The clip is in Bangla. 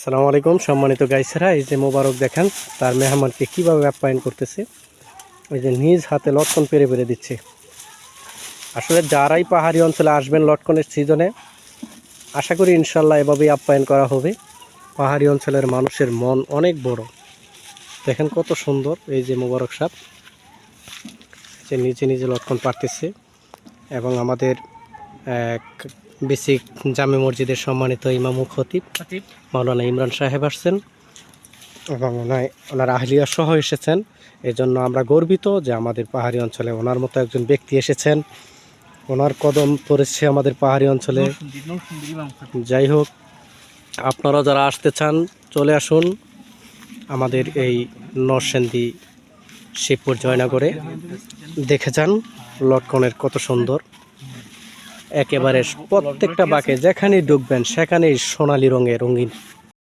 আসসালামু আলাইকুম সম্মানিত গাইছেরা, এই যে মোবারক দেখেন তার মেহমানকে কীভাবে আপ্যায়ন করতেছে। ওই যে নিজ হাতে লটকন পেরে পেরে দিচ্ছে। আসলে যারাই পাহাড়ি অঞ্চলে আসবেন লটকনের সিজনে, আশা করি ইনশাল্লাহ এভাবেই আপ্যায়ন করা হবে। পাহাড়ি অঞ্চলের মানুষের মন অনেক বড়। দেখেন কত সুন্দর এই যে মোবারক সাহেব যে নিজে নিজে লটকন পারতেছে। এবং আমাদের বেসিক জামে মসজিদের সম্মানিত ইমাম খতিব মাওলানা ইমরান সাহেব আসছেন এবং ওনার আহলিয়া সহ এসেছেন। এজন্য আমরা গর্বিত যে আমাদের পাহাড়ি অঞ্চলে ওনার মতো একজন ব্যক্তি এসেছেন। ওনার কদম পড়েছে আমাদের পাহাড়ি অঞ্চলে। যাই হোক, আপনারা যারা আসতে চান চলে আসুন আমাদের এই নরসিংদী শিবপুর জয়নগরে, দেখে যান লটকনের কত সুন্দর। একেবারে প্রত্যেকটা বাঁকে যেখানেই ঢুকবেন সেখানেই সোনালি রঙে রঙিন।